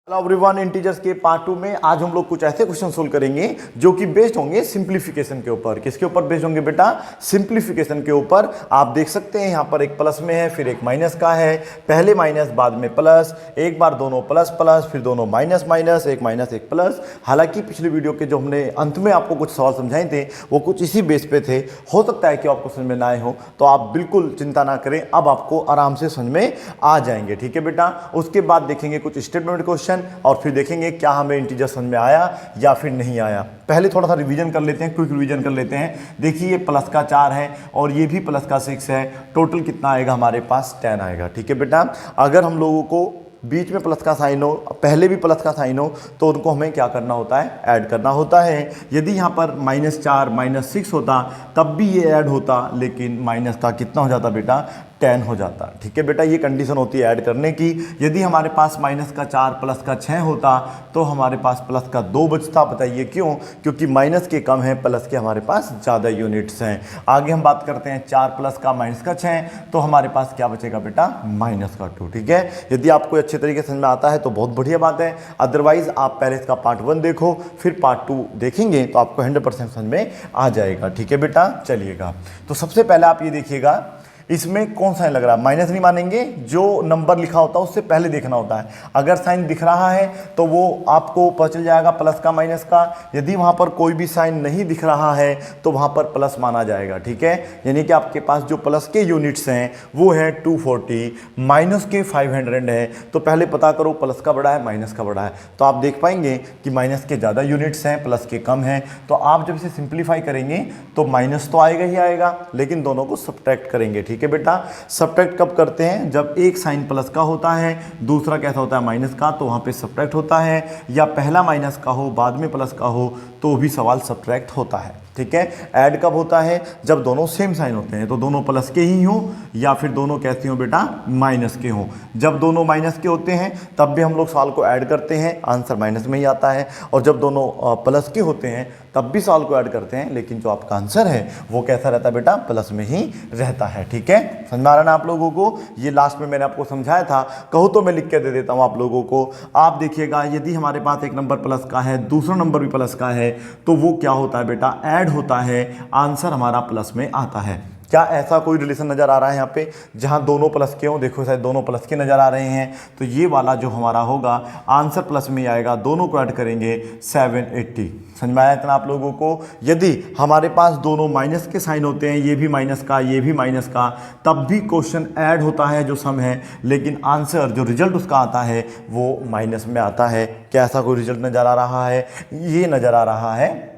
Hello everyone, integers के part 2 में आज हम लोग कुछ ऐसे क्वेश्चन सोल्व करेंगे जो कि बेस्ड होंगे सिंप्लीफिकेशन के ऊपर। किसके ऊपर बेस्ड होंगे बेटा? सिंप्लीफिकेशन के ऊपर। आप देख सकते हैं यहाँ पर एक प्लस में है, फिर एक माइनस का है, पहले माइनस बाद में प्लस, एक बार दोनों प्लस प्लस, फिर दोनों माइनस माइनस, एक माइनस एक प्लस। हालांकि पिछले वीडियो के जो हमने अंत में आपको कुछ सवाल समझाए थे वो कुछ इसी बेस पे थे। हो सकता है कि आपको समझ में ना आए हो, तो आप बिल्कुल चिंता ना करें, अब आपको आराम से समझ में आ जाएंगे। ठीक है बेटा। उसके बाद देखेंगे कुछ स्टेटमेंट क्वेश्चन और फिर देखेंगे क्या हमें इंटीजर समझ में आया या फिर नहीं आया। पहले थोड़ा सा रिवीजन कर लेते हैं, क्विक रिवीजन कर लेते हैं। देखिए ये प्लस का 4 है और ये भी प्लस का 6 है, टोटल कितना आएगा हमारे पास? 10 आएगा। ठीक है बेटा। अगर हम लोगों को बीच में प्लस का साइन हो, पहले भी प्लस का साइन हो, तो उनको हमें क्या करना होता है? ऐड करना होता है। यदि यहाँ पर -4 -6 होता तब भी ये ऐड होता, लेकिन माइनस का कितना हो जाता बेटा? 10 हो जाता। ठीक है बेटा। ये कंडीशन होती है ऐड करने की। यदि हमारे पास माइनस का 4 प्लस का 6 होता तो हमारे पास प्लस का 2 बचता। बताइए क्यों? क्योंकि माइनस के कम है, प्लस के हमारे पास ज़्यादा यूनिट्स हैं। आगे हम बात करते हैं 4 प्लस का माइनस का 6, तो हमारे पास क्या बचेगा बेटा? माइनस का 2। ठीक है। यदि आपको अच्छे तरीके से समझ में आता है तो बहुत बढ़िया बात है, अदरवाइज आप पहले इसका पार्ट 1 देखो, फिर पार्ट 2 देखेंगे तो आपको 100% समझ में आ जाएगा। ठीक है बेटा। चलिएगा, तो सबसे पहले आप ये देखिएगा, इसमें कौन साइन लग रहा है? माइनस नहीं मानेंगे, जो नंबर लिखा होता है उससे पहले देखना होता है। अगर साइन दिख रहा है तो वो आपको पता चल जाएगा प्लस का माइनस का। यदि वहाँ पर कोई भी साइन नहीं दिख रहा है तो वहाँ पर प्लस माना जाएगा। ठीक है। यानी कि आपके पास जो प्लस के यूनिट्स हैं वो है 240, माइनस के 500 है। तो पहले पता करो प्लस का बड़ा है माइनस का बड़ा है, तो आप देख पाएंगे कि माइनस के ज़्यादा यूनिट्स हैं, प्लस के कम हैं। तो आप जब इसे सिंप्लीफाई करेंगे तो माइनस तो आएगा ही आएगा, लेकिन दोनों को सब्ट्रैक्ट करेंगे। ठीक है बेटा। सब्ट्रैक्ट कब करते हैं? जब एक साइन प्लस का होता है, दूसरा कैसा होता है? माइनस का, तो वहां पे सब्ट्रैक्ट होता है। या पहला माइनस का हो बाद में प्लस का हो तो भी सवाल सब्ट्रैक्ट होता है। ठीक है। ऐड कब होता है? जब दोनों सेम साइन होते हैं, तो दोनों प्लस के ही हों या फिर दोनों कैसे हों बेटा? माइनस के हों। जब दोनों माइनस के होते हैं तब भी हम लोग सवाल को ऐड करते हैं, आंसर माइनस में ही आता है। और जब दोनों प्लस के होते हैं तब भी सवाल को ऐड करते हैं, लेकिन जो आपका आंसर है वो कैसा रहता है बेटा? प्लस में ही रहता है। ठीक है। समझ में आ रहा ना आप लोगों को? ये लास्ट में मैंने आपको समझाया था, कहूँ तो मैं लिख के दे देता हूँ आप लोगों को। आप देखिएगा, यदि हमारे पास एक नंबर प्लस का है, दूसरा नंबर भी प्लस का है, तो वो क्या होता है बेटा? ऐड होता है, आंसर हमारा प्लस में आता है। क्या ऐसा कोई रिलेशन नज़र आ रहा है यहाँ पे जहाँ दोनों प्लस के हों? देखो शायद दोनों प्लस के नज़र आ रहे हैं, तो ये वाला जो हमारा होगा आंसर प्लस में ही आएगा। दोनों को ऐड करेंगे 780। समझ में आया इतना आप लोगों को? यदि हमारे पास दोनों माइनस के साइन होते हैं, ये भी माइनस का ये भी माइनस का, तब भी क्वेश्चन ऐड होता है जो सम है, लेकिन आंसर जो रिजल्ट उसका आता है वो माइनस में आता है। क्या ऐसा कोई रिजल्ट नज़र आ रहा है? ये नज़र आ रहा है,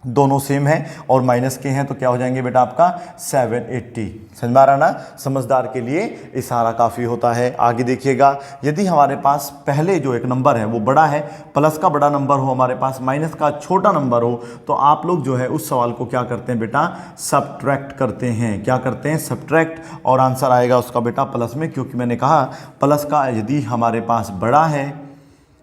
दोनों सेम है और माइनस के हैं, तो क्या हो जाएंगे बेटा आपका? 780। समझ में आ रहा ना? समझदार के लिए इशारा काफ़ी होता है। आगे देखिएगा, यदि हमारे पास पहले जो एक नंबर है वो बड़ा है, प्लस का बड़ा नंबर हो, हमारे पास माइनस का छोटा नंबर हो, तो आप लोग जो है उस सवाल को क्या करते हैं बेटा? सब्ट्रैक्ट करते हैं। क्या करते हैं? सब्ट्रैक्ट। और आंसर आएगा उसका बेटा प्लस में, क्योंकि मैंने कहा प्लस का यदि हमारे पास बड़ा है,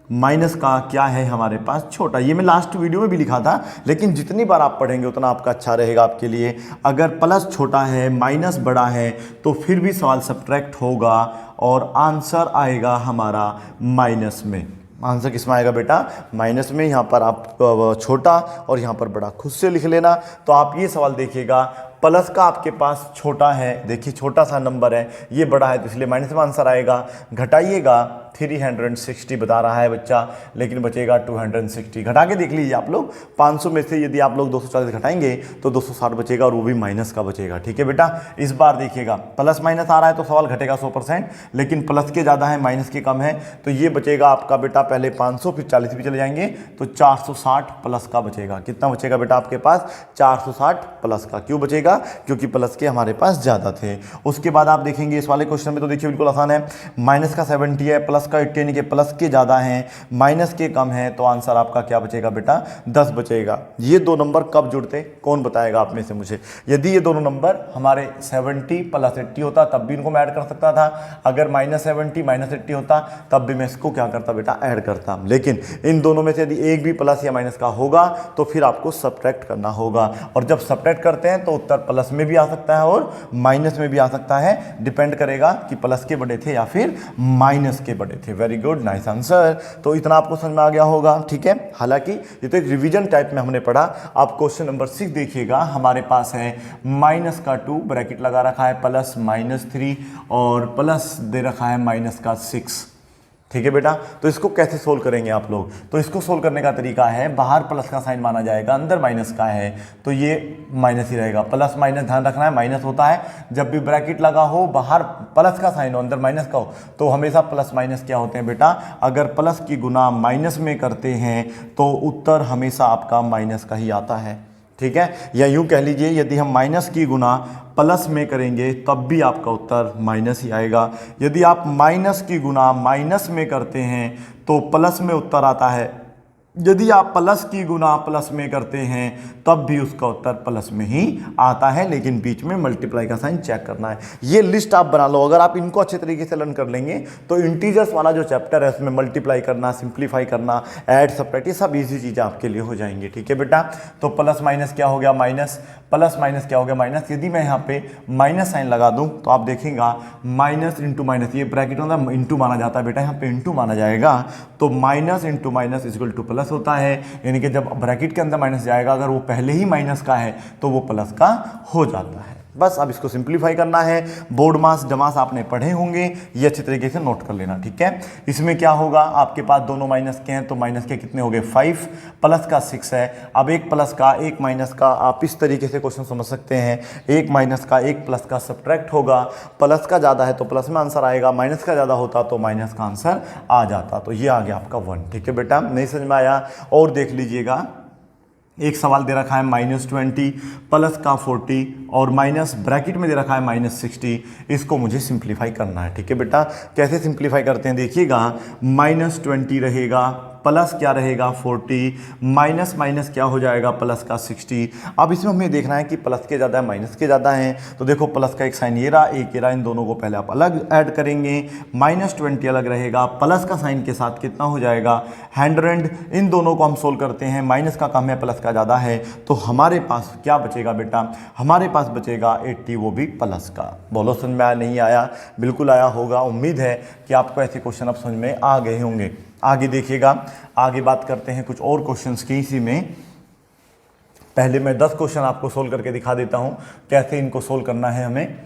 माइनस का क्या है हमारे पास? छोटा। ये मैं लास्ट वीडियो में भी लिखा था, लेकिन जितनी बार आप पढ़ेंगे उतना आपका अच्छा रहेगा आपके लिए। अगर प्लस छोटा है माइनस बड़ा है तो फिर भी सवाल सब्ट्रैक्ट होगा और आंसर आएगा हमारा माइनस में। आंसर किस में आएगा बेटा? माइनस में। यहाँ पर आप छोटा और यहाँ पर बड़ा खुद से लिख लेना। तो आप ये सवाल देखिएगा, प्लस का आपके पास छोटा है, देखिए छोटा सा नंबर है, ये बड़ा है तो इसलिए माइनस में आंसर आएगा। घटाइएगा, 360 बता रहा है बच्चा, लेकिन बचेगा 260। घटा के देख लीजिए आप लोग, 500 में से यदि आप लोग 240 घटाएंगे तो 260 बचेगा, और वो भी माइनस का बचेगा। ठीक है बेटा। इस बार देखिएगा, प्लस माइनस आ रहा है तो सवाल घटेगा 100%, लेकिन प्लस के ज़्यादा है माइनस के कम है, तो ये बचेगा आपका बेटा पहले 500, फिर 40 भी चले जाएंगे तो 460 प्लस का बचेगा। कितना बचेगा बेटा आपके पास? 460 प्लस का। क्यों बचेगा? क्योंकि प्लस के हमारे पास ज़्यादा थे। उसके बाद आप देखेंगे इस वाले क्वेश्चन में, तो देखिए बिल्कुल आसान है। माइनस का 70 है, प्लस का 80, यानी कि प्लस के ज़्यादा हैं माइनस के कम हैं, तो आंसर आपका क्या बचेगा बेटा? 10 बचेगा। ये दो नंबर कब जुड़ते, कौन बताएगा आप में से मुझे? यदि ये दोनों नंबर हमारे 70 प्लस 80 होता तब भी इनको मैं ऐड कर सकता था। अगर -70 -80 होता तब भी मैं इसको क्या करता बेटा? ऐड करता। लेकिन इन दोनों में से यदि एक भी प्लस या माइनस का होगा तो फिर आपको सब्ट्रैक्ट करना होगा, और जब सब्ट्रैक्ट करते हैं तो उत्तर उत्तर प्लस में भी आ सकता है और माइनस में भी आ सकता है, डिपेंड करेगा कि प्लस के बड़े थे या फिर माइनस के बड़े थे। Very good, nice answer. तो इतना आपको समझ में आ गया होगा, ठीक है। हालांकि ये तो एक रिवीजन टाइप में हमने पढ़ा। आप क्वेश्चन नंबर 6 देखिएगा, हमारे पास है माइनस का 2 ब्रैकेट लगा रखा है प्लस -3 और प्लस दे रखा है माइनस का 6, ठीक है बेटा। तो इसको कैसे सोल्व करेंगे आप लोग? तो इसको सोल्व करने का तरीका है, बाहर प्लस का साइन माना जाएगा, अंदर माइनस का है तो ये माइनस ही रहेगा। प्लस माइनस ध्यान रखना है, माइनस होता है जब भी ब्रैकेट लगा हो, बाहर प्लस का साइन हो, अंदर माइनस का हो, तो हमेशा प्लस माइनस क्या होते हैं बेटा? अगर प्लस की गुना माइनस में करते हैं तो उत्तर हमेशा आपका माइनस का ही आता है, ठीक है। या यूं कह लीजिए, यदि हम माइनस की गुना प्लस में करेंगे तब भी आपका उत्तर माइनस ही आएगा। यदि आप माइनस की गुना माइनस में करते हैं तो प्लस में उत्तर आता है। यदि आप प्लस की गुना प्लस में करते हैं तब भी उसका उत्तर प्लस में ही आता है, लेकिन बीच में मल्टीप्लाई का साइन चेक करना है। ये लिस्ट आप बना लो, अगर आप इनको अच्छे तरीके से लर्न कर लेंगे तो इंटीजर्स वाला जो चैप्टर है उसमें मल्टीप्लाई करना, सिंप्लीफाई करना, ऐड सब्ट्रैक्ट, ये सब इजी चीज़ें आपके लिए हो जाएंगी, ठीक है बेटा। तो प्लस माइनस क्या हो गया? माइनस, प्लस माइनस क्या हो गया? माइनस। यदि मैं यहाँ पे माइनस साइन लगा दूँ तो आप देखेंगे माइनस इंटू माइनस, ये ब्रैकेट में इंटू माना जाता है बेटा, यहाँ पे इंटू माना जाएगा, तो minus into minus equal two plus होता है। यानी कि जब ब्रैकेट के अंदर माइनस जाएगा, अगर वो पहले ही माइनस का है तो वो प्लस का हो जाता है। बस अब इसको सिंप्लीफाई करना है। बोर्ड मास जमास आपने पढ़े होंगे, ये अच्छी तरीके से नोट कर लेना, ठीक है। इसमें क्या होगा, आपके पास दोनों माइनस के हैं तो माइनस के कितने हो गए? 5, प्लस का 6 है। अब एक प्लस का एक माइनस का, आप इस तरीके से क्वेश्चन समझ सकते हैं, एक माइनस का एक प्लस का सब्ट्रैक्ट होगा। प्लस का ज़्यादा है तो प्लस में आंसर आएगा, माइनस का ज़्यादा होता तो माइनस का आंसर आ जाता। तो ये आ गया आपका 1, ठीक है बेटा। नहीं समझ में आया और देख लीजिएगा, एक सवाल दे रखा है -20 प्लस का 40 और माइनस ब्रैकेट में दे रखा है -60। इसको मुझे सिंप्लीफाई करना है, ठीक है बेटा। कैसे सिंप्लीफाई करते हैं देखिएगा, -20 रहेगा, प्लस क्या रहेगा 40, माइनस माइनस क्या हो जाएगा प्लस का 60। अब इसमें हमें देखना है कि प्लस के ज़्यादा है माइनस के ज़्यादा है, तो देखो प्लस का एक साइन ये रहा, एक ये रहा, इन दोनों को पहले आप अलग ऐड करेंगे। -20 अलग रहेगा, प्लस का साइन के साथ कितना हो जाएगा 100। इन दोनों को हम सोल्व करते हैं, माइनस का कम है प्लस का ज़्यादा है, तो हमारे पास क्या बचेगा बेटा? हमारे पास बचेगा 80, वो भी प्लस का। बोलो समझ में आया नहीं आया? बिल्कुल आया होगा। उम्मीद है कि आपको ऐसे क्वेश्चन अब समझ में आ गए होंगे। आगे देखिएगा, आगे बात करते हैं कुछ और क्वेश्चंस की। इसी में पहले मैं 10 क्वेश्चन आपको सोल्व करके दिखा देता हूं, कैसे इनको सोल्व करना है हमें।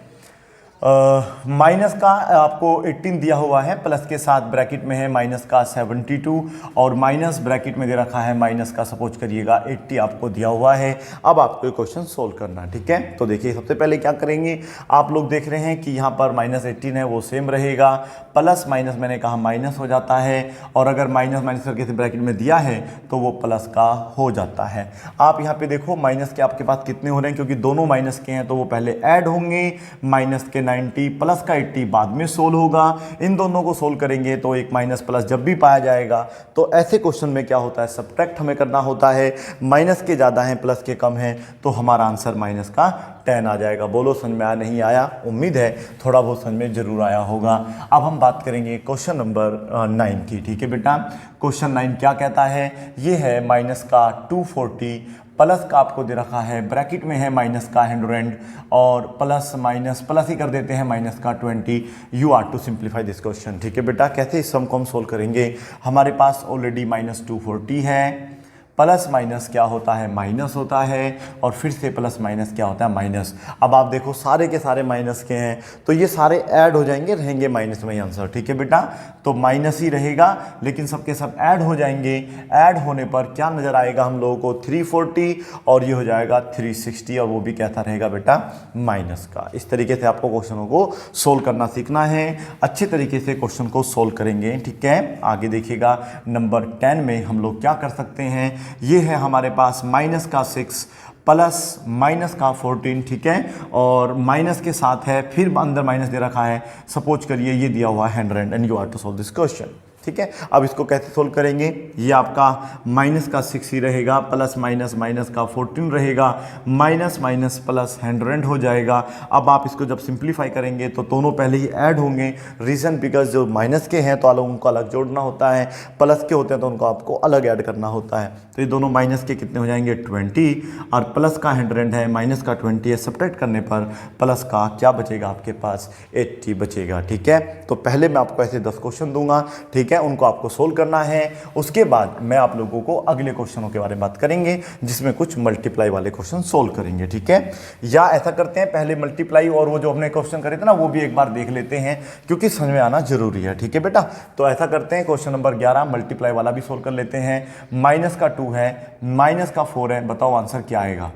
माइनस का आपको 18 दिया हुआ है, प्लस के साथ ब्रैकेट में है माइनस का 72 और माइनस ब्रैकेट में दे रखा है माइनस का सपोज करिएगा 80 आपको दिया हुआ है। अब आपको ये क्वेश्चन सोल्व करना है, ठीक है। तो देखिए सबसे पहले क्या करेंगे, आप लोग देख रहे हैं कि यहाँ पर -18 है वो सेम रहेगा, प्लस माइनस मैंने कहा माइनस हो जाता है, और अगर माइनस माइनस करके ब्रैकेट में दिया है तो वो प्लस का हो जाता है। आप यहाँ पे देखो माइनस के आपके पास कितने हो रहे हैं, क्योंकि दोनों माइनस के हैं तो वो पहले ऐड होंगे, माइनस के 90 प्लस का 80 बाद में सोल्व होगा। इन दोनों को सोल्व करेंगे तो एक माइनस प्लस जब भी पाया जाएगा तो ऐसे क्वेश्चन में क्या होता है, सब्ट्रैक्ट हमें करना होता है। माइनस के ज़्यादा हैं प्लस के कम हैं तो हमारा आंसर माइनस का 10 आ जाएगा। बोलो समझ में आया नहीं आया? उम्मीद है थोड़ा बहुत समझ में जरूर आया होगा। अब हम बात करेंगे क्वेश्चन नंबर 9 की, ठीक है बेटा। क्वेश्चन 9 क्या कहता है, ये है माइनस का 240 प्लस का आपको दे रखा है, ब्रैकेट में है माइनस का 100 और प्लस माइनस प्लस ही कर देते हैं माइनस का 20। You are to simplify this question, ठीक है बेटा। कैसे इस सम को हम सोल्व करेंगे, हमारे पास ऑलरेडी -240 है, प्लस माइनस क्या होता है माइनस होता है, और फिर से प्लस माइनस क्या होता है माइनस। अब आप देखो सारे के सारे माइनस के हैं तो ये सारे ऐड हो जाएंगे, रहेंगे माइनस में ही आंसर, ठीक है बेटा। तो माइनस ही रहेगा लेकिन सबके सब ऐड हो जाएंगे। ऐड होने पर क्या नज़र आएगा हम लोगों को 340 और ये हो जाएगा 360 और वो भी कहता रहेगा बेटा माइनस का। इस तरीके से आपको क्वेश्चनों को सोल्व करना सीखना है, अच्छे तरीके से क्वेश्चन को सोल्व करेंगे, ठीक है। आगे देखिएगा नंबर 10 में हम लोग क्या कर सकते हैं, ये है हमारे पास माइनस का 6 प्लस माइनस का 14, ठीक है, और माइनस के साथ है, फिर अंदर माइनस दे रखा है, सपोज करिए ये दिया हुआ है 100 and you are to solve this question. ठीक है। अब इसको कैसे सोल्व करेंगे, ये आपका माइनस का 6 ही रहेगा, प्लस माइनस माइनस का 14 रहेगा, माइनस माइनस प्लस 100 हो जाएगा। अब आप इसको जब सिंप्लीफाई करेंगे तो दोनों पहले ही ऐड होंगे, रीज़न बिकॉज जो माइनस के हैं तो अलग उनको अलग जोड़ना होता है, प्लस के होते हैं तो उनको आपको अलग ऐड करना होता है। तो ये दोनों माइनस के कितने हो जाएंगे 20, और प्लस का 100 है, माइनस का 20 है, सब्ट्रैक्ट करने पर प्लस का क्या बचेगा आपके पास 80 बचेगा। ठीक है, तो पहले मैं आपको ऐसे 10 क्वेश्चन दूंगा, ठीक है, उनको आपको सोल्व करना है। उसके बाद मैं आप लोगों को अगले क्वेश्चनों के बारे में बात करेंगे जिसमें कुछ मल्टीप्लाई वाले क्वेश्चन सोल्व करेंगे। ठीक है, या ऐसा करते हैं पहले मल्टीप्लाई और वो जो हमने क्वेश्चन करे थे ना वो भी एक बार देख लेते हैं क्योंकि समझ में आना जरूरी है। ठीक है बेटा, तो ऐसा करते हैं क्वेश्चन नंबर 11 मल्टीप्लाई वाला भी सोल्व कर लेते हैं। माइनस का 2 है, माइनस का 4 है, बताओ आंसर क्या आएगा।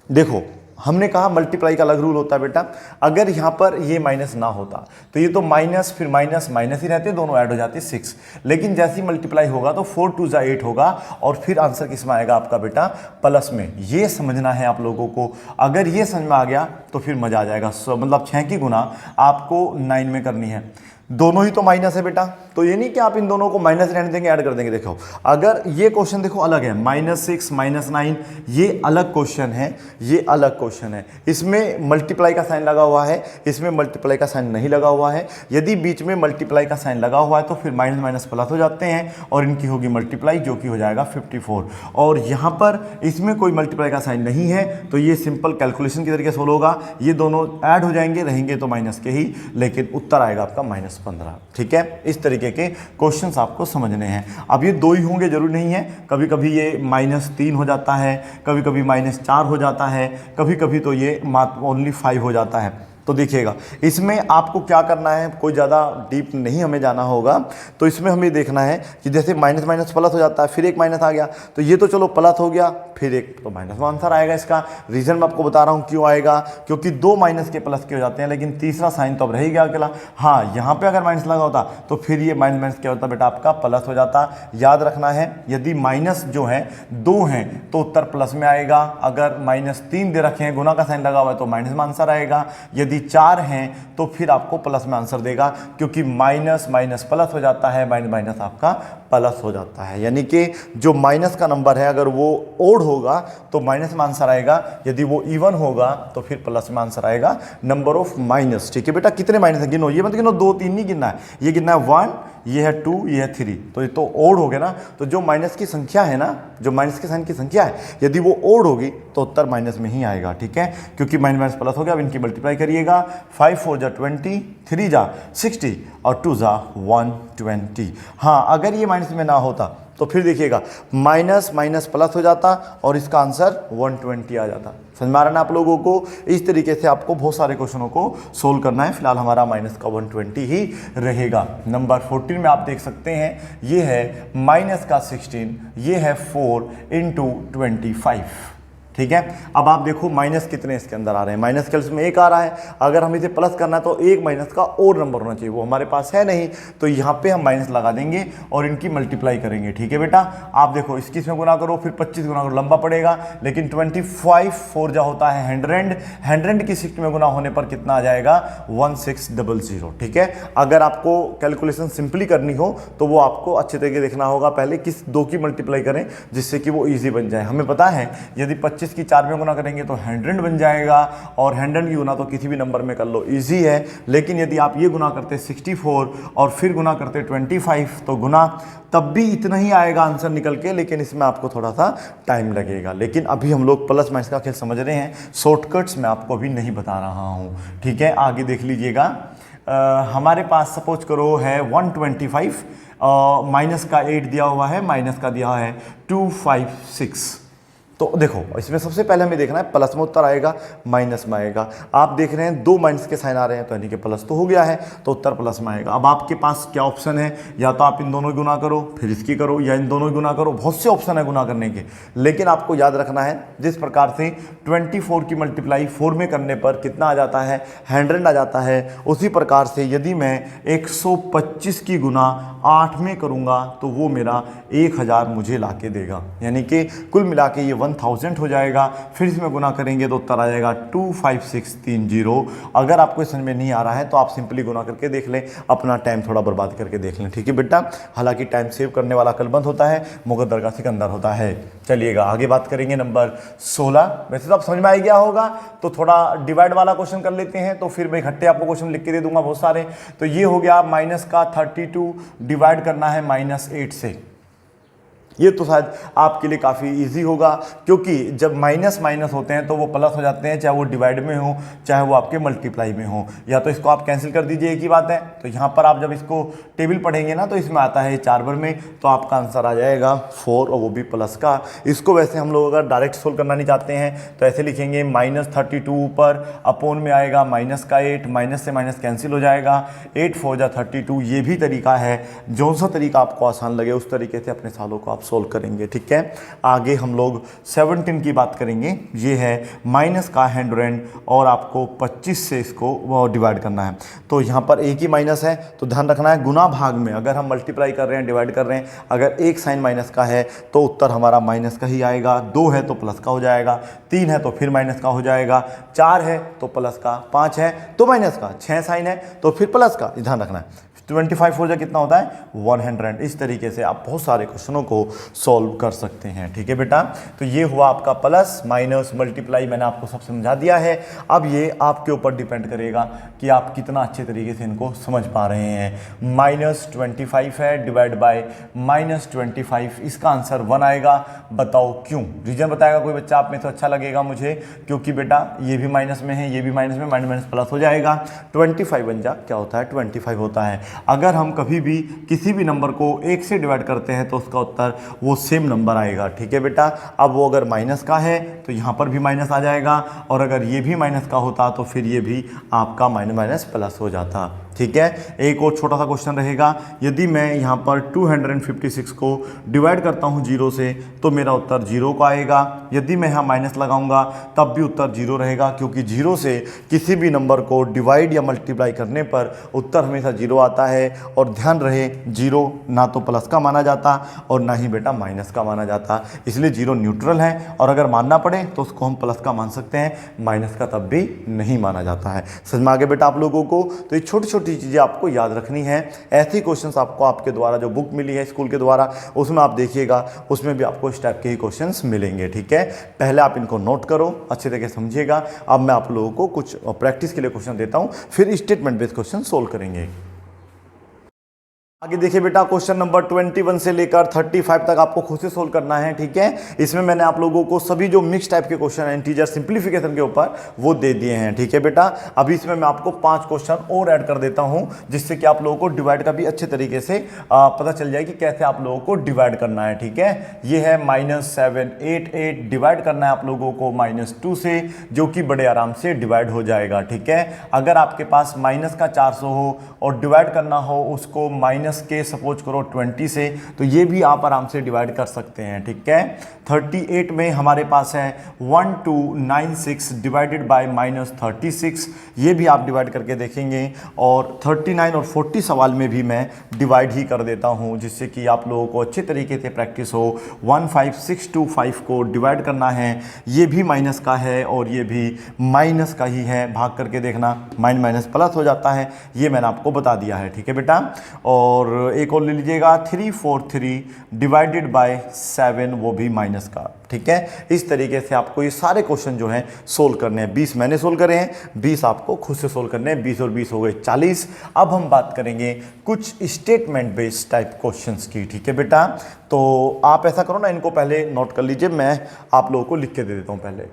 देखो हमने कहा मल्टीप्लाई का अलग रूल होता है बेटा, अगर यहाँ पर ये माइनस ना होता तो ये तो माइनस फिर माइनस माइनस ही रहते, दोनों ऐड हो जाते 6, लेकिन जैसे ही मल्टीप्लाई होगा तो 4 2 जा 8 होगा और फिर आंसर किस में आएगा आपका बेटा प्लस में। ये समझना है आप लोगों को, अगर ये समझ में आ गया तो फिर मजा आ जाएगा। मतलब 6 की गुना आपको 9 में करनी है, दोनों ही तो माइनस है बेटा, तो ये नहीं कि आप इन दोनों को माइनस रहने देंगे ऐड कर देंगे। देखो अगर ये क्वेश्चन देखो अलग है, -6 -9 ये अलग क्वेश्चन है, ये अलग क्वेश्चन है, इसमें मल्टीप्लाई का साइन लगा हुआ है, इसमें मल्टीप्लाई का साइन नहीं लगा हुआ है। यदि बीच में मल्टीप्लाई का साइन लगा हुआ है तो फिर माइनस माइनस प्लस हो जाते हैं और इनकी होगी मल्टीप्लाई जो कि हो जाएगा 54। और यहाँ पर इसमें कोई मल्टीप्लाई का साइन नहीं है तो ये सिंपल कैलकुलेशन के तरीके से सोल्व होगा, ये दोनों ऐड हो जाएंगे, रहेंगे तो माइनस के ही, लेकिन उत्तर आएगा आपका -15। ठीक है, इस तरीके के क्वेश्चंस आपको समझने हैं। अब ये 2 ही होंगे जरूरी नहीं है, कभी कभी ये -3 हो जाता है, कभी कभी -4 हो जाता है, कभी कभी तो ये ओनली 5 हो जाता है। तो देखिएगा इसमें आपको क्या करना है, कोई ज़्यादा डीप नहीं हमें जाना होगा। तो इसमें हमें देखना है कि जैसे माइनस माइनस प्लस हो जाता है, फिर एक माइनस आ गया तो ये तो चलो प्लस हो गया, फिर एक तो माइनस में आंसर आएगा। इसका रीज़न मैं आपको बता रहा हूँ क्यों आएगा, क्योंकि 2 माइनस के प्लस के हो जाते हैं, लेकिन तीसरा साइन तो अब रह गया अकेला। हाँ, यहाँ पे अगर माइनस लगा होता तो फिर ये माइनस माइनस क्या होता बेटा आपका प्लस हो जाता। याद रखना है यदि माइनस जो है 2 हैं तो उत्तर प्लस में आएगा, अगर -3 दे रखे हैं गुना का साइन लगा हुआ है तो माइनस में आंसर आएगा, यदि 4 हैं तो फिर आपको प्लस में आंसर देगा, क्योंकि माइनस माइनस प्लस हो जाता है, माइनस माइनस आपका प्लस हो जाता है। यानी कि जो माइनस का नंबर है अगर वो ओड होगा तो माइनस में आंसर आएगा, यदि वो इवन होगा तो फिर प्लस में आंसर आएगा। नंबर ऑफ माइनस, ठीक है बेटा, कितने माइनस है गिनो, ये मत गिनो 2 3 नहीं गिनना है, ये गिनना है 1, ये है 2, ये है 3, तो ये तो ओड हो गया ना। तो जो माइनस की संख्या है ना, जो माइनस के साइन की संख्या है, यदि वो ओड होगी तो उत्तर माइनस में ही आएगा। ठीक है, क्योंकि माइनस माइनस प्लस हो गया। अब इनकी मल्टीप्लाई करिएगा, 5 4 जा 20, 3 जा 60 और 2 जा 120। हाँ, अगर ये माइनस में ना होता तो फिर देखिएगा माइनस माइनस प्लस हो जाता और इसका आंसर 120 आ जाता। समझ में आ रहा ना आप लोगों को। इस तरीके से आपको बहुत सारे क्वेश्चनों को सोल्व करना है। फिलहाल हमारा माइनस का 120 ही रहेगा। नंबर 14 में आप देख सकते हैं ये है माइनस का 16, ये है 4 × 25। ठीक है, अब आप देखो माइनस कितने इसके अंदर आ रहे हैं, माइनस के इसमें 1 आ रहा है, अगर हम इसे प्लस करना है तो एक माइनस का और नंबर होना चाहिए, वो हमारे पास है नहीं, तो यहाँ पे हम माइनस लगा देंगे और इनकी मल्टीप्लाई करेंगे। ठीक है बेटा, आप देखो इसकी इसमें गुना करो, फिर 25 गुना करो, लंबा पड़ेगा, लेकिन 25 4 जा होता है 100, 100 की 6 में गुना होने पर कितना आ जाएगा 1600। ठीक है, अगर आपको कैलकुलेशन सिंपली करनी हो तो वो आपको अच्छे तरीके देखना होगा, पहले किस 2 की मल्टीप्लाई करें जिससे कि वो ईजी बन जाए। हमें पता है यदि 25 की 4 में गुना करेंगे तो 100 बन जाएगा, और 100 की गुना तो किसी भी नंबर में कर लो, इजी है। लेकिन यदि आप ये गुना करते 64 और फिर गुना करते 25 तो गुना तब भी इतना ही आएगा आंसर निकल के, लेकिन इसमें आपको थोड़ा सा टाइम लगेगा। लेकिन अभी हम लोग प्लस माइनस का खेल समझ रहे हैं, शॉर्टकट्स मैं आपको अभी नहीं बता रहा हूँ। ठीक है, आगे देख लीजिएगा। हमारे पास सपोज करो है 125, माइनस का 8 दिया हुआ है, माइनस का दिया है 256। तो देखो इसमें सबसे पहले हमें देखना है प्लस में उत्तर आएगा माइनस में आएगा। आप देख रहे हैं 2 माइनस के साइन आ रहे हैं तो यानी कि प्लस तो हो गया है, तो उत्तर प्लस में आएगा। अब आपके पास क्या ऑप्शन है, या तो आप इन दोनों गुना करो फिर इसकी करो, या इन दोनों गुना करो, बहुत से ऑप्शन है गुना करने के। लेकिन आपको याद रखना है जिस प्रकार से 24 की मल्टीप्लाई 4 में करने पर कितना आ जाता है 100 आ जाता है, उसी प्रकार से यदि मैं 125 की गुना 8 में करूँगा तो वो मेरा 1000 मुझे ला के देगा। यानी कि कुल मिला के ये 1000 हो जाएगा, फिर इसमें गुना करेंगे तो उत्तर आ जाएगा 25630। अगर आपको समझ में नहीं आ रहा है तो आप सिंपली गुना करके देख लें, अपना टाइम थोड़ा बर्बाद करके देख लें, ठीक है बेटा। हालांकि टाइम सेव करने वाला अक्लमंद होता है, मुकद्दर का सिकंदर होता है। चलिएगा आगे बात करेंगे नंबर 16। वैसे तो आप समझ में आ गया होगा, तो थोड़ा डिवाइड वाला क्वेश्चन कर लेते हैं, तो फिर मैं इकट्ठे आपको क्वेश्चन लिख के दे दूंगा बहुत सारे। तो ये हो गया माइनस का 32 डिवाइड करना है -8 से। ये तो शायद आपके लिए काफ़ी इजी होगा, क्योंकि जब माइनस माइनस होते हैं तो वो प्लस हो जाते हैं, चाहे वो डिवाइड में हो चाहे वो आपके मल्टीप्लाई में हो। या तो इसको आप कैंसिल कर दीजिए, एक ही बात है। तो यहाँ पर आप जब इसको टेबल पढ़ेंगे ना तो इसमें आता है 4 बार में, तो आपका आंसर आ जाएगा 4 और वो भी प्लस का। इसको वैसे हम लोग अगर डायरेक्ट सोल्व करना नहीं चाहते हैं तो ऐसे लिखेंगे -32 ऊपर, अपोन में आएगा माइनस का 8, माइनस से माइनस कैंसिल हो जाएगा, 8 4 जा 32। ये भी तरीका है, जो सा तरीका आपको आसान लगे उस तरीके से अपने सालों को आप सोल्व करेंगे, ठीक है। आगे हम लोग 17 की बात करेंगे। ये है माइनस का 100 और आपको 25 से इसको डिवाइड करना है। तो यहाँ पर एक ही माइनस है, तो ध्यान रखना है गुना भाग में अगर हम मल्टीप्लाई कर रहे हैं, डिवाइड कर रहे हैं, अगर एक साइन माइनस का है तो उत्तर हमारा माइनस का ही आएगा। 2 है तो प्लस का हो जाएगा, 3 है तो फिर माइनस का हो जाएगा, 4 है तो प्लस का, 5 है तो माइनस का, 6 साइन है तो फिर प्लस का। ध्यान रखना है। 25 हो जाए कितना होता है 100। इस तरीके से आप बहुत सारे क्वेश्चनों को सॉल्व कर सकते हैं, ठीक है बेटा। तो ये हुआ आपका प्लस माइनस मल्टीप्लाई, मैंने आपको सब समझा दिया है। अब ये आपके ऊपर डिपेंड करेगा कि आप कितना अच्छे तरीके से इनको समझ पा रहे हैं। -25 है डिवाइड बाय -25, इसका आंसर 1 आएगा। बताओ क्यों, रीजन बताएगा कोई बच्चा आप में, तो अच्छा लगेगा मुझे, क्योंकि बेटा ये भी माइनस में है, ये भी माइनस में, माइनस प्लस हो जाएगा। 25 बन जा क्या होता है 25 होता है। अगर हम कभी भी किसी भी नंबर को 1 से डिवाइड करते हैं तो उसका उत्तर वो सेम नंबर आएगा, ठीक है बेटा। अब वो अगर माइनस का है तो यहाँ पर भी माइनस आ जाएगा, और अगर ये भी माइनस का होता तो फिर ये भी आपका माइनस प्लस हो जाता, ठीक है। एक और छोटा सा क्वेश्चन रहेगा, यदि मैं यहाँ पर 256 को डिवाइड करता हूँ 0 से तो मेरा उत्तर 0 का आएगा। यदि मैं यहाँ माइनस लगाऊंगा तब भी उत्तर 0 रहेगा, क्योंकि 0 से किसी भी नंबर को डिवाइड या मल्टीप्लाई करने पर उत्तर हमेशा 0 आता है। और ध्यान रहे 0 ना तो प्लस का माना जाता और ना ही बेटा माइनस का माना जाता, इसलिए 0 न्यूट्रल है, और अगर मानना पड़े तो उसको हम प्लस का मान सकते हैं, माइनस का तब भी नहीं माना जाता है। समझ में आ गया बेटा आप लोगों को। तो ये छोटी छोटी चीज़ें आपको याद रखनी है। ऐसे ही क्वेश्चंस आपको आपके द्वारा जो बुक मिली है स्कूल के द्वारा, उसमें आप देखिएगा, उसमें भी आपको इस टाइप के ही क्वेश्चंस मिलेंगे, ठीक है। पहले आप इनको नोट करो, अच्छे तरीके से समझिएगा। अब मैं आप लोगों को कुछ प्रैक्टिस के लिए क्वेश्चन देता हूँ, फिर स्टेटमेंट बेस्ड क्वेश्चन सोल्व करेंगे। आगे देखिए बेटा, क्वेश्चन नंबर 21 से लेकर 35 तक आपको खुद से सोल्व करना है, ठीक है। इसमें मैंने आप लोगों को सभी जो मिक्स टाइप के क्वेश्चन हैं इंटीजर सिंप्लीफिकेशन के ऊपर वो दे दिए हैं, ठीक है बेटा। अभी इसमें मैं आपको 5 क्वेश्चन और ऐड कर देता हूं, जिससे कि आप लोगों को डिवाइड का भी अच्छे तरीके से पता चल जाए कि कैसे आप लोगों को डिवाइड करना है, ठीक है। ये है -788, डिवाइड करना है आप लोगों को -2 से, जो कि बड़े आराम से डिवाइड हो जाएगा, ठीक है। अगर आपके पास माइनस का 400 हो और डिवाइड करना हो उसको माइनस के सपोज करो 20 से, तो ये भी आप आराम से डिवाइड कर सकते हैं, ठीक है। 38 में हमारे पास है 1296 डिवाइडेड बाय -36, ये भी आप डिवाइड करके देखेंगे। और 39 और 40 सवाल में भी मैं डिवाइड ही कर देता हूं, जिससे कि आप लोगों को अच्छे तरीके से प्रैक्टिस हो। 15625 को डिवाइड करना है, ये भी माइनस का है और ये भी माइनस का ही है, भाग करके देखना, माइनस प्लस हो जाता है, ये मैंने आपको बता दिया है, ठीक है बेटा। और एक और ले लीजिएगा 343 डिवाइडेड बाय 7, वो भी माइनस का, ठीक है। इस तरीके से आपको ये सारे क्वेश्चन जो हैं सोल्व करने हैं। 20 मैंने सोल्व करे हैं, 20 आपको खुद से सोल्व करने हैं। 20 और 20 हो गए 40। अब हम बात करेंगे कुछ स्टेटमेंट बेस्ड टाइप क्वेश्चंस की, ठीक है बेटा। तो आप ऐसा करो ना, इनको पहले नोट कर लीजिए, मैं आप लोगों को लिख के दे देता हूँ पहले।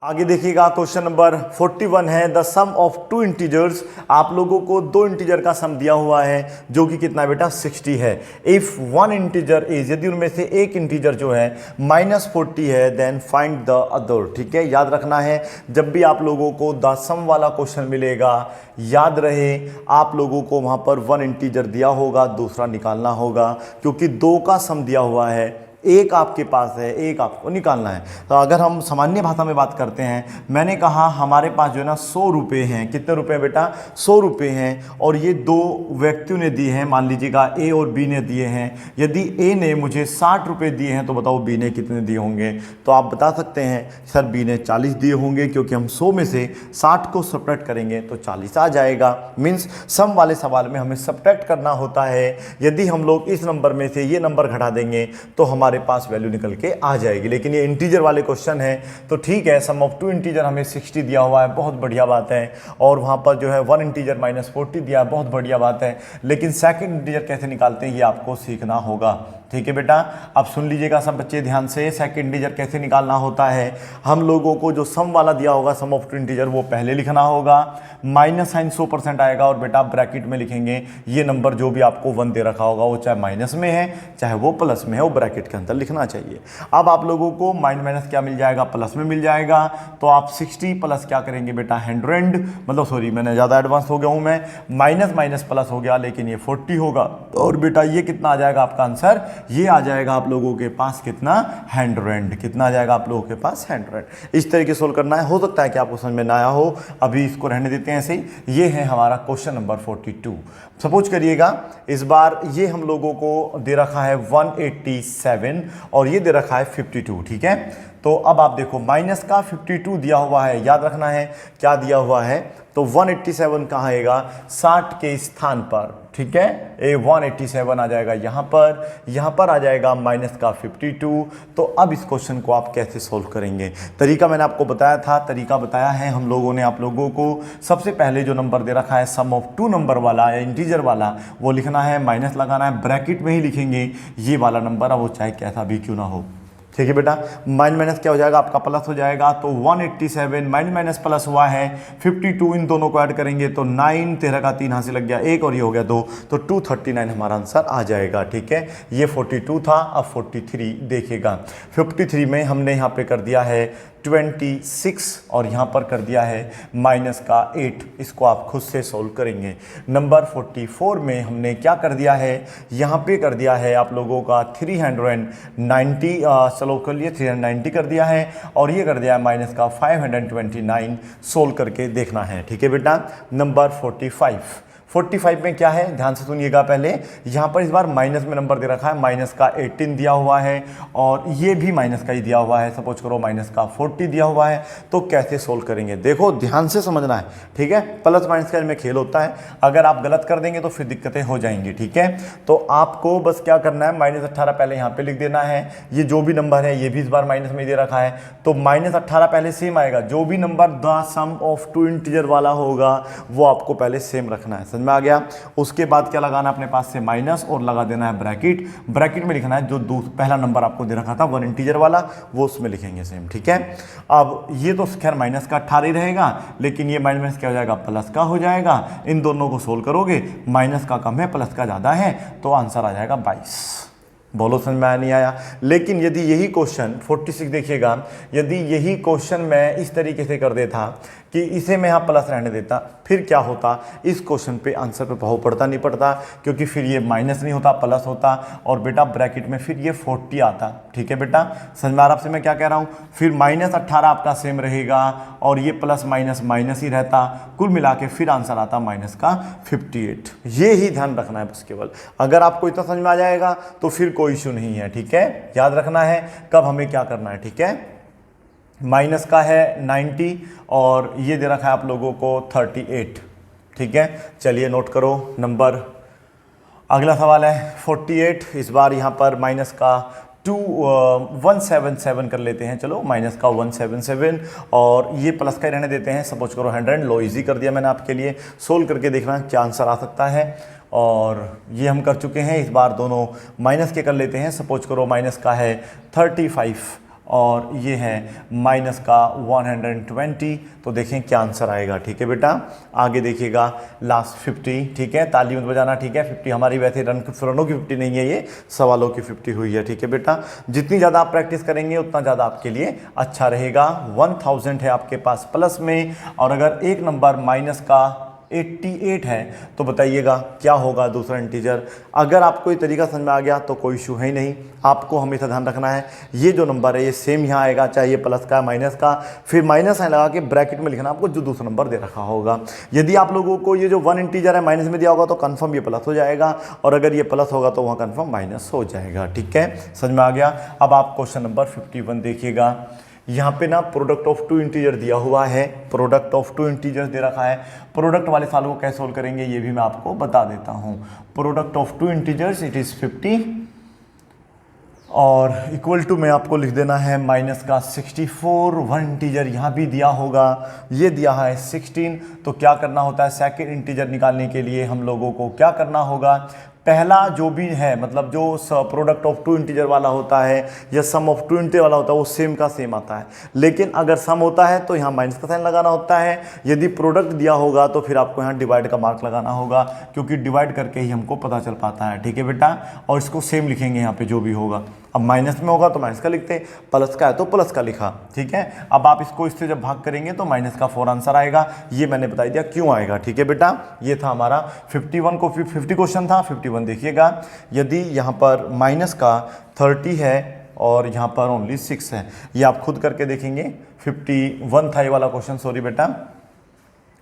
आगे देखिएगा, क्वेश्चन नंबर 41 है द सम ऑफ 2 इंटीजर्स। आप लोगों को 2 इंटीजर का सम दिया हुआ है, जो कि कितना है बेटा 60 है। इफ 1 इंटीजर इज, यदि उनमें से एक इंटीजर जो है -40 है, देन फाइंड द अदर, ठीक है। याद रखना है, जब भी आप लोगों को द सम वाला क्वेश्चन मिलेगा, याद रहे आप लोगों को वहां पर 1 इंटीजर दिया होगा, दूसरा निकालना होगा, क्योंकि 2 का सम दिया हुआ है एक आपके पास है, एक आपको निकालना है। तो अगर हम सामान्य भाषा में बात करते हैं, मैंने कहा हमारे पास जो है ना 100 रुपये हैं। कितने रुपये बेटा? 100 रुपये हैं। और ये दो व्यक्तियों ने दिए हैं, मान लीजिएगा ए और बी ने दिए हैं। यदि ए ने मुझे 60 रुपये दिए हैं तो बताओ बी ने कितने दिए होंगे? तो आप बता सकते हैं सर बी ने 40 दिए होंगे, क्योंकि हम 100 में से 60 को सब्ट्रैक्ट करेंगे तो 40 आ जाएगा। मीन्स सम वाले सवाल में हमें सब्ट्रैक्ट करना होता है। यदि हम लोग इस नंबर में से ये नंबर घटा देंगे तो हमारे पास वैल्यू निकल के आ जाएगी। लेकिन ये इंटीजर वाले क्वेश्चन है तो ठीक है, सम ऑफ टू इंटीजर हमें 60 दिया हुआ है, बहुत बढ़िया बात है। और वहाँ पर जो है वन इंटीजर -40 दिया है, बहुत बढ़िया बात है। लेकिन सेकंड इंटीजर कैसे निकालते हैं ये आपको सीखना होगा। ठीक है बेटा, अब सुन लीजिएगा सब बच्चे ध्यान से। सेकंड इंटीजर कैसे निकालना होता है, हम लोगों को जो सम वाला दिया होगा सम ऑफ टू इंटीजर वो पहले लिखना होगा, माइनस साइन 100% आएगा और बेटा ब्रैकेट में लिखेंगे ये नंबर जो भी आपको 1 दे रखा होगा वो चाहे माइनस में है चाहे वो प्लस में है, वो ब्रैकेट के अंदर लिखना चाहिए। अब आप लोगों को माइनस माइनस क्या मिल जाएगा? प्लस में मिल जाएगा। तो आप 60 प्लस क्या करेंगे बेटा? 100, मतलब सॉरी मैंने ज़्यादा एडवांस हो गया हूँ मैं, माइनस माइनस प्लस हो गया, लेकिन ये 40 होगा। और बेटा ये कितना आ जाएगा आपका आंसर? ये आ जाएगा आप लोगों के पास कितना? 100। कितना आ जाएगा आप लोगों के पास? 100। इस तरीके सोल्व करना है। हो सकता है कि आपको समझ में ना आया हो, अभी इसको रहने देते हैं ऐसे ही। ये है हमारा क्वेश्चन नंबर 42। सपोज करिएगा इस बार ये हम लोगों को दे रखा है 187 और ये दे रखा है 52। ठीक है, तो अब आप देखो माइनस का 52 दिया हुआ है, याद रखना है क्या दिया हुआ है। तो 187 कहाँ आएगा? 60 के स्थान पर। ठीक है, ए 187 आ जाएगा यहाँ पर आ जाएगा माइनस का 52। तो अब इस क्वेश्चन को आप कैसे सोल्व करेंगे? तरीका मैंने आपको बताया था, तरीका बताया है हम लोगों ने आप लोगों को। सबसे पहले जो नंबर दे रखा है सम ऑफ टू नंबर वाला या इंटीजर वाला, वो लिखना है, माइनस लगाना है, ब्रैकेट में ही लिखेंगे ये वाला नंबर, अब वो चाहे कैसा भी क्यों ना हो। ठीक है बेटा, माइनस माइनस क्या हो जाएगा आपका? प्लस हो जाएगा। तो 187 माइनस माइनस प्लस हुआ है 52, इन दोनों को ऐड करेंगे तो 9, 13 का 3 यहाँ से लग गया 1 और ये हो गया 2, तो 239 हमारा आंसर आ जाएगा। ठीक है, ये 42 था, अब 43 देखेगा। 53 में हमने यहाँ पे कर दिया है 26 और यहाँ पर कर दिया है माइनस का 8। इसको आप खुद से सोल्व करेंगे। नंबर 44 में हमने क्या कर दिया है? यहाँ पे कर दिया है आप लोगों का 390, चलो कर लिए 390 कर दिया है, और ये कर दिया है माइनस का 529। सोल्व करके देखना है। ठीक है बेटा, नंबर 45 में क्या है? ध्यान से सुनिएगा पहले। यहाँ पर इस बार माइनस में नंबर दे रखा है, माइनस का 18 दिया हुआ है और ये भी माइनस का ही दिया हुआ है। सपोज करो माइनस का 40 दिया हुआ है, तो कैसे सोल्व करेंगे? देखो ध्यान से समझना है। ठीक है, प्लस माइनस का इनमें खेल होता है, अगर आप गलत कर देंगे तो फिर दिक्कतें हो जाएंगी। ठीक है, तो आपको बस क्या करना है, -18 पहले यहाँ पे लिख देना है। ये जो भी नंबर है ये भी इस बार माइनस में दे रखा है, तो -18 पहले सेम आएगा। जो भी number the sum of two integer वाला होगा वो आपको पहले सेम रखना है। समझ में आ गया? उसके बाद क्या लगाना है अपने पास से? माइनस, और लगा देना है ब्रैकेट में लिखना है जो पहला नंबर आपको दे रखा था वन इंटीजर वाला, वो उसमें लिखेंगे सेम। ठीक है, अब ये तो खैर माइनस का 18 रहेगा, लेकिन ये माइनस क्या हो जाएगा? प्लस का हो जाएगा। इन दोनों को सोल्व करोगे, माइनस का कम है प्लस का ज़्यादा है, तो आंसर आ जाएगा 22। बोलो समझ में आया नहीं आया? लेकिन यदि यही क्वेश्चन 46 देखिएगा, यदि यही क्वेश्चन मैं इस तरीके से कर देता कि इसे मैं यहाँ प्लस रहने देता, फिर क्या होता? इस क्वेश्चन पे आंसर पे प्रभाव पड़ता नहीं पड़ता, क्योंकि फिर ये माइनस नहीं होता प्लस होता, और बेटा ब्रैकेट में फिर ये 40 आता। ठीक है बेटा, समझ में आ रहा आपसे मैं क्या कह रहा हूँ? फिर -18 आपका सेम रहेगा और ये प्लस माइनस माइनस ही रहता, कुल मिला के फिर आंसर आता माइनस का 58। ये ही ध्यान रखना है बस केवल। अगर आपको इतना समझ में आ जाएगा तो फिर कोई इशू नहीं है। ठीक है, याद रखना है कब हमें क्या करना है। ठीक है, माइनस का है 90 और ये दे रखा है आप लोगों को 38। ठीक है, चलिए नोट करो नंबर। अगला सवाल है 48। इस बार यहाँ पर माइनस का 177 कर लेते हैं। चलो माइनस का 177 और ये प्लस का ही रहने देते हैं। सपोज करो 100, लो इजी कर दिया मैंने आपके लिए। सोल्व करके देखना क्या आंसर आ सकता है, और ये हम कर चुके हैं। इस बार दोनों माइनस के कर लेते हैं। सपोज करो माइनस का है 35 और ये है माइनस का 120, तो देखें क्या आंसर आएगा। ठीक है बेटा, आगे देखिएगा लास्ट 50। ठीक है, ताली मत बजाना। ठीक है, 50 हमारी वैसे रनों की 50 नहीं है, ये सवालों की 50 हुई है। ठीक है बेटा, जितनी ज़्यादा आप प्रैक्टिस करेंगे उतना ज़्यादा आपके लिए अच्छा रहेगा। 1000 है आपके पास प्लस में, और अगर एक नंबर माइनस का 88 है। तो बताइएगा क्या होगा दूसरा इंटीजर। अगर आपको ये तरीका समझ में आ गया तो कोई इशू है ही नहीं। आपको हमेशा ध्यान रखना है ये जो नंबर है ये सेम यहाँ आएगा, चाहे ये प्लस का माइनस का, फिर माइनस साइन लगा के ब्रैकेट में लिखना आपको जो दूसरा नंबर दे रखा होगा। यदि आप लोगों को ये जो 1 इंटीजर है माइनस में दिया होगा तो कंफर्म ये प्लस हो जाएगा, और अगर ये प्लस होगा तो वहाँ कंफर्म माइनस हो जाएगा। ठीक है, समझ में आ गया। अब आप क्वेश्चन नंबर 51 देखिएगा। यहाँ पे ना प्रोडक्ट ऑफ 2 इंटीजर दिया हुआ है, प्रोडक्ट ऑफ 2 इंटीजर दे रखा है। प्रोडक्ट वाले सालों को कैसे सोल्व करेंगे ये भी मैं आपको बता देता हूँ। Product of 2 integers it is 50 और इक्वल टू में आपको लिख देना है माइनस का 64। 1 इंटीजर यहाँ भी दिया होगा, ये दिया है 16। तो क्या करना होता है, सेकेंड इंटीजर निकालने के लिए हम लोगों को क्या करना होगा, पहला जो भी है मतलब जो प्रोडक्ट ऑफ 2 इंटीजर वाला होता है या सम ऑफ 2 इंटीजर वाला होता है वो सेम का सेम आता है। लेकिन अगर सम होता है तो यहाँ माइनस का साइन लगाना होता है, यदि प्रोडक्ट दिया होगा तो फिर आपको यहाँ डिवाइड का मार्क लगाना होगा, क्योंकि डिवाइड करके ही हमको पता चल पाता है। ठीक है बेटा, और इसको सेम लिखेंगे यहाँ पे जो भी होगा। अब माइनस में होगा तो माइनस का लिखते हैं, प्लस का है तो प्लस का लिखा। ठीक है, अब आप इसको इससे जब भाग करेंगे तो माइनस का 4 आंसर आएगा। ये मैंने बता दिया क्यों आएगा। ठीक है बेटा, ये था हमारा 51 को 50 क्वेश्चन था। 51 देखिएगा, यदि यहाँ पर माइनस का 30 है और यहाँ पर ओनली 6 है, ये आप खुद करके देखेंगे। 51 था ये वाला क्वेश्चन, सॉरी बेटा,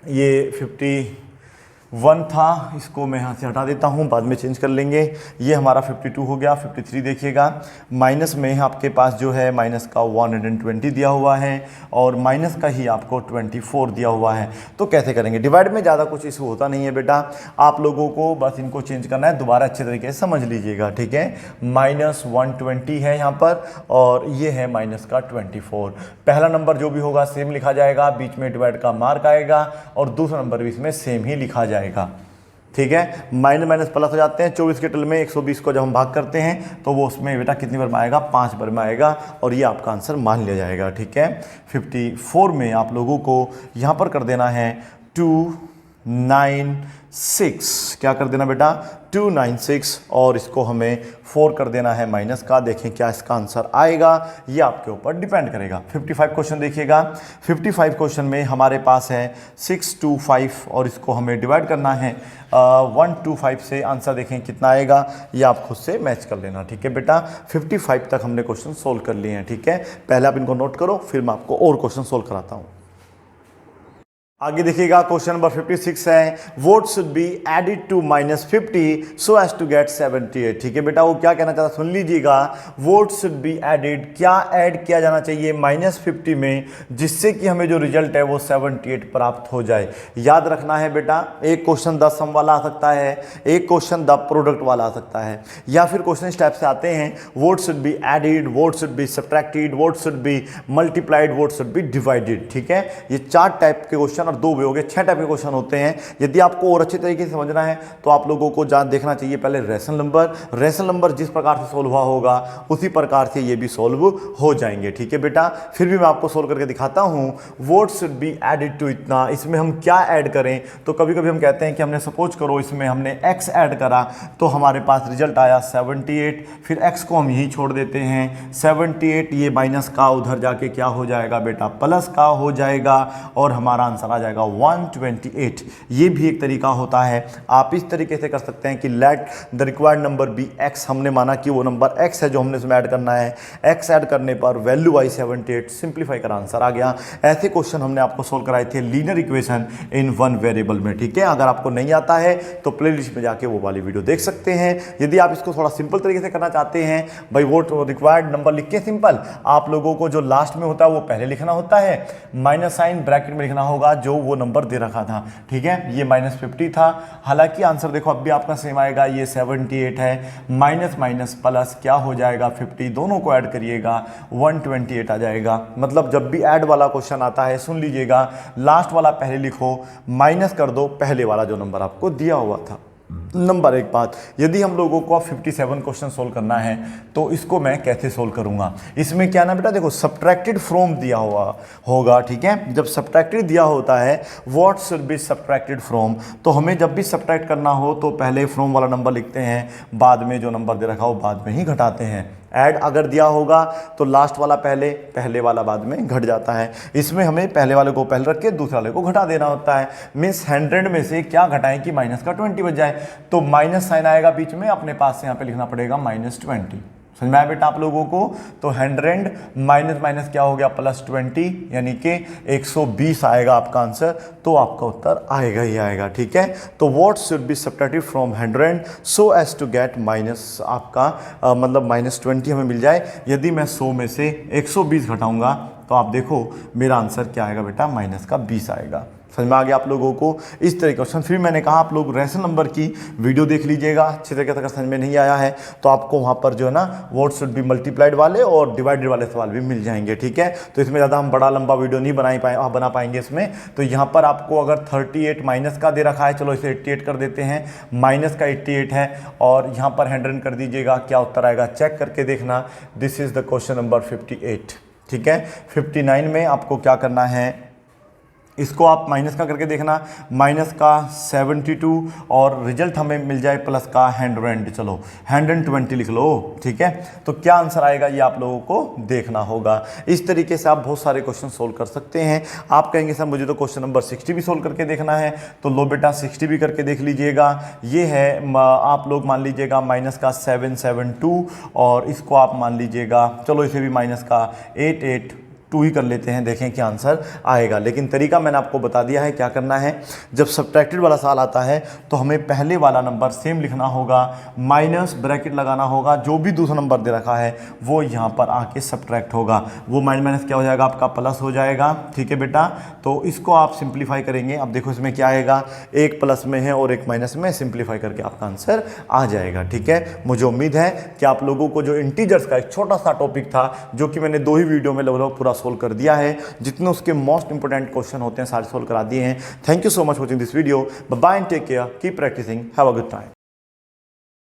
ये 51 था, इसको मैं यहाँ से हटा देता हूँ, बाद में चेंज कर लेंगे। ये हमारा 52 हो गया। 53 देखिएगा, माइनस में आपके पास जो है माइनस का 120 दिया हुआ है और माइनस का ही आपको 24 दिया हुआ है। तो कैसे करेंगे, डिवाइड में ज़्यादा कुछ इशू होता नहीं है बेटा, आप लोगों को बस इनको चेंज करना है। दोबारा अच्छे तरीके से समझ लीजिएगा। ठीक है, माइनस 120 है यहाँ पर और ये है माइनस का 24। पहला नंबर जो भी होगा सेम लिखा जाएगा, बीच में डिवाइड का मार्क आएगा और दूसरा नंबर भी इसमें सेम ही लिखा जाएगा। ठीक है, माइनस माइनस प्लस हो जाते हैं। 24 के टल में 120 को जब हम भाग करते हैं तो वो उसमें बेटा कितनी बार में आएगा, 5 बार में आएगा और ये आपका आंसर मान लिया जाएगा। ठीक है, 54 में आप लोगों को यहाँ पर कर देना है 296। क्या कर देना बेटा, 296 और इसको हमें 4 कर देना है माइनस का। देखें क्या इसका आंसर आएगा, ये आपके ऊपर डिपेंड करेगा। 55 क्वेश्चन देखिएगा। 55 क्वेश्चन में हमारे पास है 625 और इसको हमें डिवाइड करना है 125 से। आंसर देखें कितना आएगा, ये आप खुद से मैच कर लेना। ठीक है बेटा, 55 तक हमने क्वेश्चन सोल्व कर लिए हैं। ठीक है, पहले आप इनको नोट करो, फिर मैं आपको और क्वेश्चन सोल्व कराता हूँ। आगे देखिएगा, क्वेश्चन नंबर 56 है, what should be added to -50 so as to get 78। ठीक है बेटा, वो क्या कहना चाहता है सुन लीजिएगा। वोट शुड बी एडिड, क्या ऐड किया जाना चाहिए -50 में जिससे कि हमें जो रिजल्ट है वो 78 प्राप्त हो जाए। याद रखना है बेटा, एक क्वेश्चन द सम वाला आ सकता है, एक क्वेश्चन द प्रोडक्ट वाला आ सकता है, या फिर क्वेश्चन इस टाइप से आते हैं, vote should be added, vote should be subtracted, vote should B multiplied, vote should B divided. ठीक है, ये 4 टाइप के क्वेश्चन और 2 वे हो गए, 6 टाइप के क्वेश्चन होते हैं। यदि आपको और अच्छे तरीके से समझना है तो आप लोगों को जान देखना चाहिए पहले रेशनल नंबर। रेशनल नंबर जिस प्रकार से सोल्व हुआ होगा उसी प्रकार से ये भी सोल्व हो जाएंगे। ठीक है बेटा, फिर भी मैं आपको सोल्व करके दिखाता हूं। What should be added to इतना, इसमें हम क्या ऐड करें, तो कभी कभी हम कहते हैं कि हमने सपोज करो इसमें हमने x ऐड करा तो हमारे पास रिजल्ट आया 78, फिर x को हम यही छोड़ देते हैं 78, ये माइनस का उधर जाके क्या हो जाएगा बेटा, प्लस का हो जाएगा और हमारा आंसर आ जाएगा 128। ये भी एक तरीका होता है। आप इस तरीके से कर सकते हैं कि let the required number be x, हमने माना कि वो नंबर x है जो हमने इसमें ऐड करना है, x ऐड करने पर वैल्यू आई 78, सिंप्लीफाई कर आंसर आ गया। ऐसे क्वेश्चन हमने आपको सोल्व कराए थे लीनियर इक्वेशन इन 1 वेरिएबल में। ठीक है, अगर आपको नहीं आता है तो प्लेलिस्ट में जाके वो वाली वीडियो देख सकते हैं। यदि आप इसको थोड़ा सिंपल तरीके से करना चाहते हैं, भाई वो रिक्वायर्ड नंबर लिख के सिंपल, आप लोगों को जो लास्ट में होता है वो पहले लिखना होता है, माइनस साइन ब्रैकेट में लिखना होगा जो वो नंबर दे रखा था। ठीक है, ये -50 था, हालांकि आंसर देखो अब भी आपका सेम आएगा, ये 78 है, माइनस माइनस प्लस क्या हो जाएगा 50, दोनों को ऐड करिएगा 128 आ जाएगा। मतलब जब भी ऐड वाला क्वेश्चन आता है सुन लीजिएगा, लास्ट वाला पहले लिखो, माइनस कर दो पहले वाला जो नंबर आपको दिया हुआ था। नंबर एक बात, यदि हम लोगों को 57 क्वेश्चन सोल्व करना है तो इसको मैं कैसे सोल्व करूंगा, इसमें क्या ना बेटा देखो सब्ट्रैक्टेड फ्रॉम दिया हुआ होगा। ठीक है, जब सब्ट्रैक्टेड दिया होता है what should be subtracted from, तो हमें जब भी सब्ट्रैक्ट करना हो तो पहले फ्रॉम वाला नंबर लिखते हैं, बाद में जो नंबर दे रखा हो बाद में ही घटाते हैं। ऐड अगर दिया होगा तो लास्ट वाला पहले, पहले वाला बाद में घट जाता है। इसमें हमें पहले वाले को पहले रख के दूसरे वाले को घटा देना होता है। मीन्स 100 में से क्या घटाएं कि माइनस का 20 बच जाए, तो माइनस साइन आएगा बीच में, अपने पास से यहाँ पे लिखना पड़ेगा -20। समझ में आया बेटा आप लोगों को? तो 100 माइनस माइनस क्या हो गया +20, यानी कि 120 आएगा आपका आंसर। तो आपका उत्तर आएगा ही आएगा, ठीक है। तो what should be subtracted from 100 so as to get minus आपका मतलब -20 हमें मिल जाए। यदि मैं 100 में से 120 घटाऊंगा तो आप देखो मेरा आंसर क्या आएगा बेटा, -20 आएगा। समझ में आ गया आप लोगों को? इस तरह के क्वेश्चन। फिर मैंने कहा आप लोग रैशनल नंबर की वीडियो देख लीजिएगा, अच्छी तरीके से अगर समझ में नहीं आया है तो आपको वहाँ पर जो है ना व्हाट शुड बी मल्टीप्लाइड वाले और डिवाइडेड वाले सवाल भी मिल जाएंगे, ठीक है। तो इसमें ज़्यादा हम बड़ा लंबा वीडियो नहीं बना पाएंगे इसमें। तो यहाँ पर आपको अगर 38 माइनस का दे रखा है, चलो इसे 88 कर देते हैं, माइनस का 88 है और यहाँ पर 100 कर दीजिएगा, क्या उत्तर आएगा चेक करके देखना। This is the question number 58, ठीक है। 59 में आपको क्या करना है, इसको आप माइनस का करके देखना, माइनस का 72 और रिजल्ट हमें मिल जाए प्लस का 100, चलो 120 लिख लो, ठीक है। तो क्या आंसर आएगा ये आप लोगों को देखना होगा। इस तरीके से आप बहुत सारे क्वेश्चन सोल्व कर सकते हैं। आप कहेंगे सर मुझे तो क्वेश्चन नंबर 60 भी सोल्व करके देखना है, तो लो बेटा 60 भी करके देख लीजिएगा। ये है आप लोग मान लीजिएगा माइनस का 772 और इसको आप मान लीजिएगा, चलो इसे भी माइनस का 882 ही कर लेते हैं, देखें क्या आंसर आएगा। लेकिन तरीका मैंने आपको बता दिया है क्या करना है। जब सब्ट्रैक्टेड वाला सवाल आता है तो हमें पहले वाला नंबर सेम लिखना होगा, माइनस ब्रैकेट लगाना होगा, जो भी दूसरा नंबर दे रखा है वो यहाँ पर आके सब्ट्रैक्ट होगा, वो माइनस क्या हो जाएगा आपका प्लस हो जाएगा, ठीक है बेटा। तो इसको आप सिंप्लीफाई करेंगे, अब देखो इसमें क्या आएगा, एक प्लस में है और एक माइनस में, सिंप्लीफाई करके आपका आंसर आ जाएगा, ठीक है। मुझे उम्मीद है कि आप लोगों को जो इंटीजर्स का एक छोटा सा टॉपिक था जो कि मैंने 2 ही वीडियो में लगभग पूरा सोल्व कर दिया है, जितने उसके मोस्ट इंपोर्टेंट क्वेश्चन होते हैं सारे सोल्व करा दिए हैं। Thank you so much watching this video, bye bye and take care, keep practising, have a good time.